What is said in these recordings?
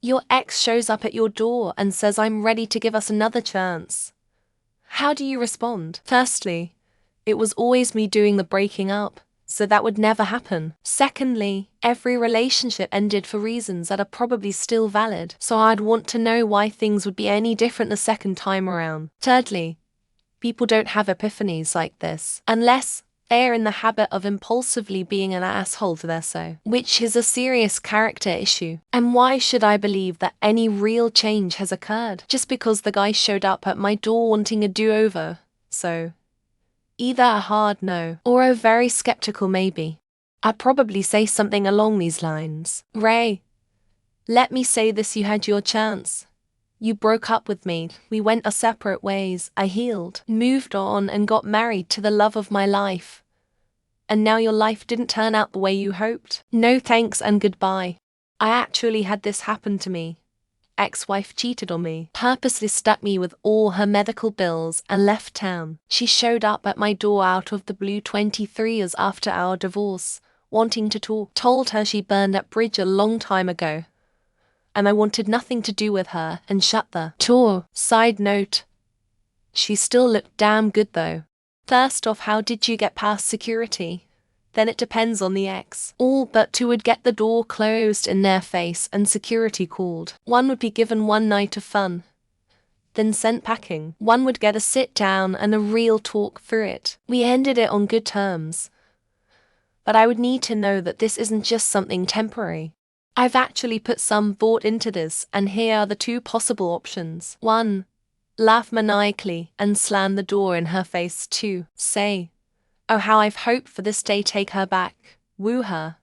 Your ex shows up at your door and says I'm ready to give us another chance. How do you respond? Firstly, it was always me doing the breaking up, so that would never happen. Secondly, every relationship ended for reasons that are probably still valid, so I'd want to know why things would be any different the second time around. Thirdly, people don't have epiphanies like this, unless they are in the habit of impulsively being an asshole to their so, which is a serious character issue. And why should I believe that any real change has occurred just because the guy showed up at my door wanting a do-over? So, either a hard no or a very skeptical maybe. I'd probably say something along these lines. Ray, let me say this: you had your chance. You broke up with me, we went our separate ways, I healed, moved on and got married to the love of my life. And now your life didn't turn out the way you hoped. No thanks and goodbye. I actually had this happen to me. Ex-wife cheated on me, purposely stuck me with all her medical bills and left town. She showed up at my door out of the blue 23 years after our divorce, wanting to talk. Told her she burned that bridge a long time ago, and I wanted nothing to do with her and shut the door. Side note, she still looked damn good though. First off, how did you get past security? Then it depends on the ex. All but two would get the door closed in their face and security called. One would be given one night of fun, then sent packing. One would get a sit down and a real talk through it. We ended it on good terms. But I would need to know that this isn't just something temporary. I've actually put some thought into this, and here are the two possible options. 1. Laugh maniacally and slam the door in her face. 2. Say, oh how I've hoped for this day, take her back, woo her,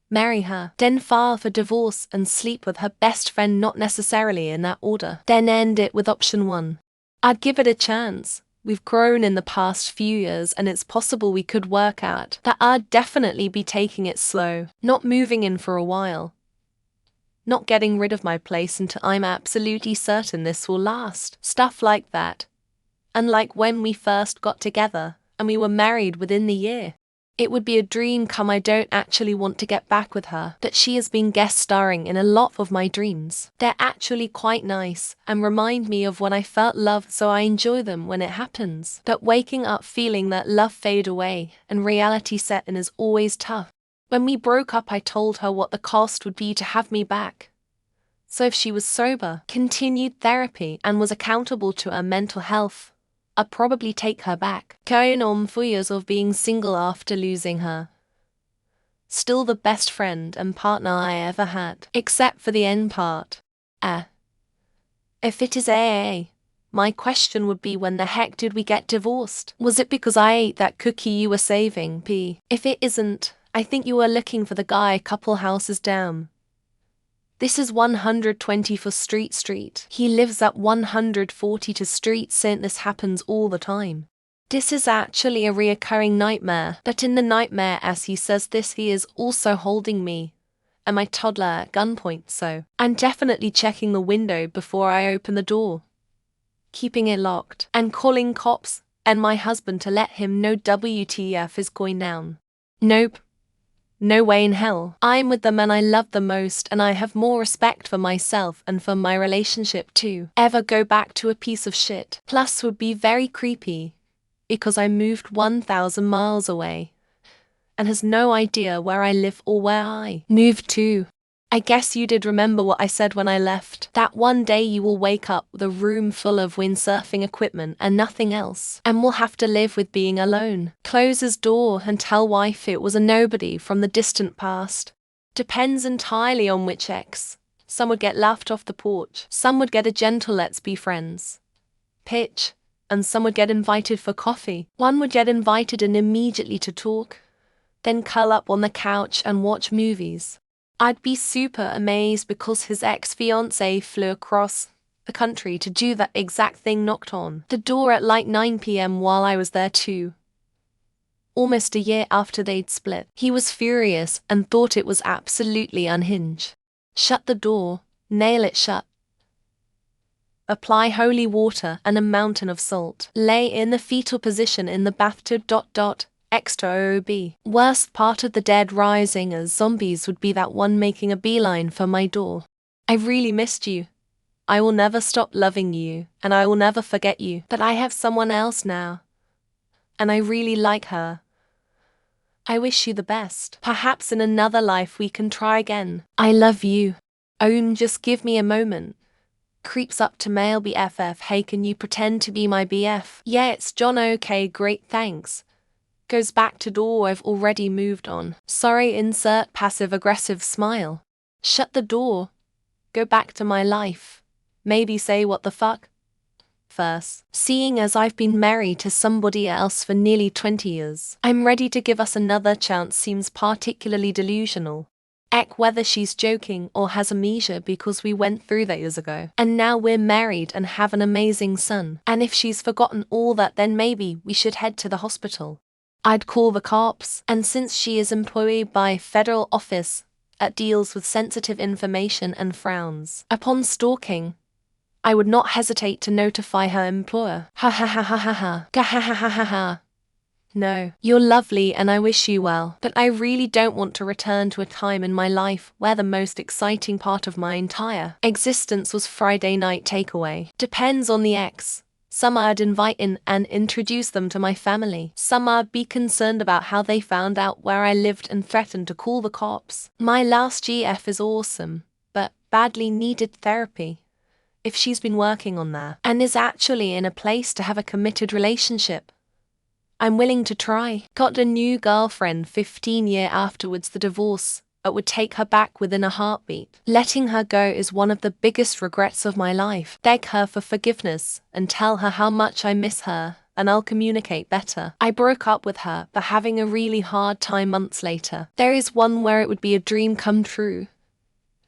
marry her, then file for divorce and sleep with her best friend, not necessarily in that order. Then end it with option 1. I'd give it a chance. We've grown in the past few years and it's possible we could work out that. I'd definitely be taking it slow, not moving in for a while, not getting rid of my place until I'm absolutely certain this will last. Stuff like that. Unlike when we first got together and we were married within the year. It would be a dream come. I don't actually want to get back with her, but she has been guest starring in a lot of my dreams. They're actually quite nice and remind me of when I felt love, so I enjoy them when it happens. But waking up feeling that love fade away and reality set in is always tough. When we broke up, I told her what the cost would be to have me back. So if she was sober, continued therapy, and was accountable to her mental health, I'd probably take her back. Going on 4 years of being single after losing her. Still the best friend and partner I ever had, except for the end part. If it is AA, my question would be, when the heck did we get divorced? Was it because I ate that cookie you were saving? P. If it isn't, I think you were looking for the guy a couple houses down. This is 124 Street. He lives at 142 Street. This happens all the time. This is actually a reoccurring nightmare, but in the nightmare, as he says this, he is also holding me and my toddler at gunpoint, so I'm definitely checking the window before I open the door, keeping it locked, and calling cops and my husband to let him know WTF is going down. Nope. No way in hell. I'm with the man I love the most, and I have more respect for myself and for my relationship to ever go back to a piece of shit. Plus would be very creepy, because I moved 1,000 miles away and has no idea where I live or where I moved to. I guess you did remember what I said when I left. That one day you will wake up with a room full of windsurfing equipment and nothing else, and will have to live with being alone. Close his door and tell wife it was a nobody from the distant past. Depends entirely on which ex. Some would get laughed off the porch, some would get a gentle let's be friends pitch, and some would get invited for coffee. One would get invited and immediately to talk, then curl up on the couch and watch movies. I'd be super amazed because his ex-fiancée flew across the country to do that exact thing, knocked on the door at like 9 p.m. while I was there too. Almost a year after they'd split. He was furious and thought it was absolutely unhinged. Shut the door, nail it shut. Apply holy water and a mountain of salt. Lay in the fetal position in the bathtub. Extra OOB. Worst part of the dead rising as zombies would be that one making a beeline for my door. I really missed you. I will never stop loving you, and I will never forget you. But I have someone else now, and I really like her. I wish you the best. Perhaps in another life we can try again. I love you. Just give me a moment. Creeps up to male BFF. Hey, can you pretend to be my BF? Yeah, it's John. Okay, great, thanks. Goes back to door. I've already moved on. Sorry, insert passive-aggressive smile. Shut the door. Go back to my life. Maybe say what the fuck first. Seeing as I've been married to somebody else for nearly 20 years, I'm ready to give us another chance seems particularly delusional. Whether she's joking or has amnesia because we went through that years ago. And now we're married and have an amazing son. And if she's forgotten all that, then maybe we should head to the hospital. I'd call the cops. And since she is employed by federal office that deals with sensitive information and frowns upon stalking, I would not hesitate to notify her employer. Ha ha ha ha ha ha. Ga ha ha ha ha ha. No, you're lovely and I wish you well, but I really don't want to return to a time in my life where the most exciting part of my entire existence was Friday night takeaway. Depends on the ex. Some I'd invite in and introduce them to my family. Some I'd be concerned about how they found out where I lived and threatened to call the cops. My last GF is awesome, but badly needed therapy. If she's been working on that and is actually in a place to have a committed relationship, I'm willing to try. Got a new girlfriend 15 years afterwards the divorce. It would take her back within a heartbeat. Letting her go is one of the biggest regrets of my life. Beg her for forgiveness and tell her how much I miss her, and I'll communicate better. I broke up with her, but having a really hard time months later. There is one where it would be a dream come true.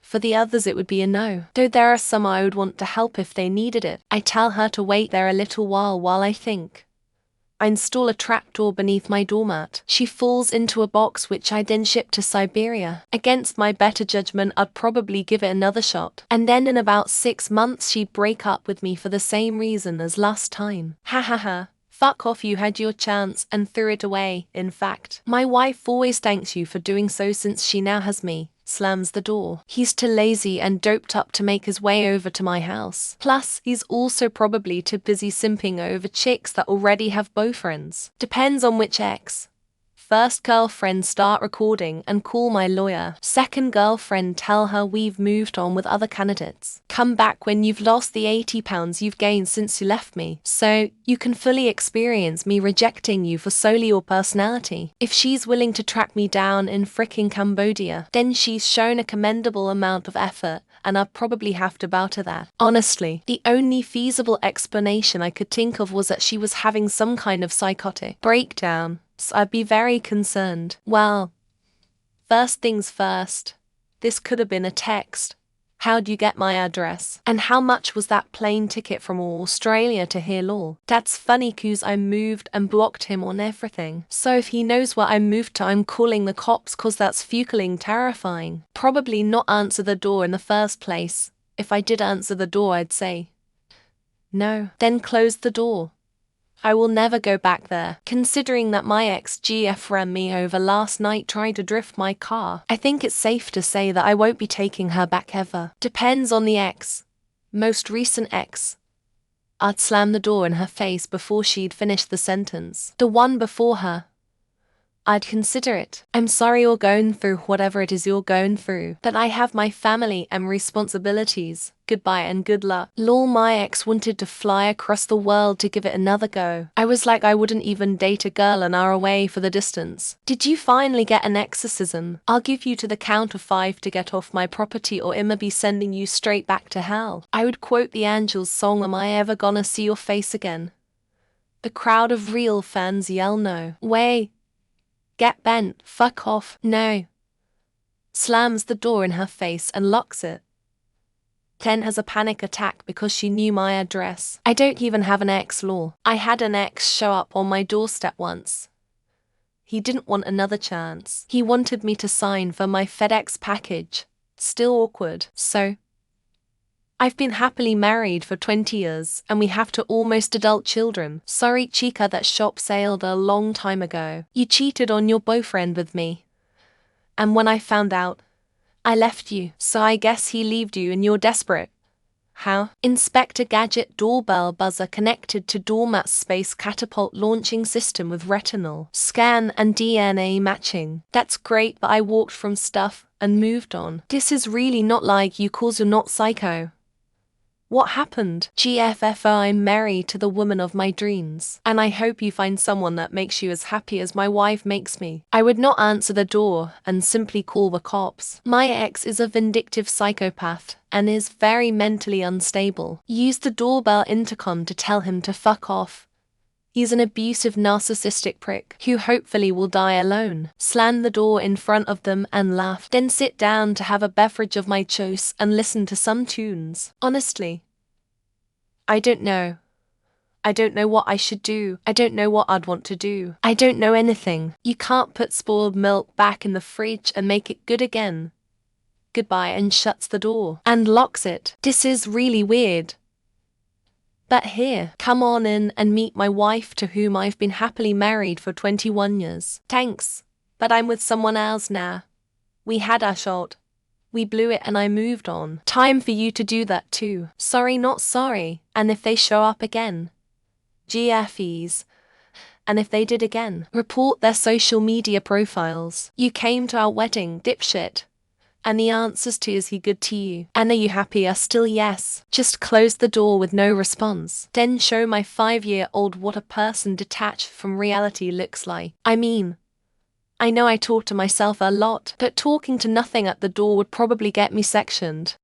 For the others it would be a no. Though there are some I would want to help if they needed it. I tell her to wait there a little while I think. I install a trapdoor beneath my doormat. She falls into a box which I then ship to Siberia. Against my better judgment, I'd probably give it another shot. And then in about 6 months she'd break up with me for the same reason as last time. Ha ha ha. Fuck off, you had your chance and threw it away. In fact, my wife always thanks you for doing so since she now has me. Slams the door. He's too lazy and doped up to make his way over to my house. Plus, he's also probably too busy simping over chicks that already have boyfriends. Depends on which ex. First girlfriend, start recording and call my lawyer. Second girlfriend, tell her we've moved on with other candidates. Come back when you've lost the 80 pounds you've gained since you left me, so you can fully experience me rejecting you for solely your personality. If she's willing to track me down in fricking Cambodia, then she's shown a commendable amount of effort, and I'd probably have to bow to that. Honestly, the only feasible explanation I could think of was that she was having some kind of psychotic breakdown. So I'd be very concerned. Well, first things first, this could have been a text. How'd you get my address? And how much was that plane ticket from Australia to here law? That's funny cause I moved and blocked him on everything. So if he knows where I moved to, I'm calling the cops cause that's fucking terrifying. Probably not answer the door in the first place. If I did answer the door, I'd say no. Then close the door. I will never go back there. Considering that my ex-GF ran me over last night trying to drift my car, I think it's safe to say that I won't be taking her back ever. Depends on the ex. Most recent ex. I'd slam the door in her face before she'd finished the sentence. The one before her. I'd consider it. I'm sorry you're going through whatever it is you're going through, but I have my family and responsibilities. Goodbye and good luck. Lol, my ex wanted to fly across the world to give it another go. I was like I wouldn't even date a girl an hour away for the distance. Did you finally get an exorcism? I'll give you to the count of 5 to get off my property or I'ma be sending you straight back to hell. I would quote the Angels song, am I ever gonna see your face again? The crowd of real fans yell no. Way. Get bent, fuck off, no. Slams the door in her face and locks it. Ten has a panic attack because she knew my address. I don't even have an ex-law. I had an ex show up on my doorstep once. He didn't want another chance. He wanted me to sign for my FedEx package. Still awkward. So, I've been happily married for 20 years, and we have 2 almost adult children. Sorry, chica, that shop sailed a long time ago. You cheated on your boyfriend with me. And when I found out, I left you, so I guess he left you and you're desperate. How? Inspector Gadget doorbell buzzer connected to doormat space catapult launching system with retinal scan and DNA matching. That's great, but I walked from stuff and moved on. This is really not like you, cause you're not psycho. What happened? GFF, I'm married to the woman of my dreams, and I hope you find someone that makes you as happy as my wife makes me. I would not answer the door and simply call the cops. My ex is a vindictive psychopath and is very mentally unstable. Use the doorbell intercom to tell him to fuck off. He's an abusive narcissistic prick who hopefully will die alone. Slam the door in front of them and laugh. Then sit down to have a beverage of my choice and listen to some tunes. Honestly, I don't know. I don't know what I should do. I don't know what I'd want to do. I don't know anything. You can't put spoiled milk back in the fridge and make it good again. Goodbye, and shuts the door and locks it. This is really weird. But here, come on in and meet my wife, to whom I've been happily married for 21 years. Thanks, but I'm with someone else now. We had our shot. We blew it and I moved on. Time for you to do that too. Sorry, not sorry. And if they show up again, GFEs. And if they did again, report their social media profiles. You came to our wedding, dipshit. And the answers to is he good to you? And are you happy are still yes. Just close the door with no response. Then show my 5-year-old what a person detached from reality looks like. I mean, I know I talk to myself a lot, but talking to nothing at the door would probably get me sectioned.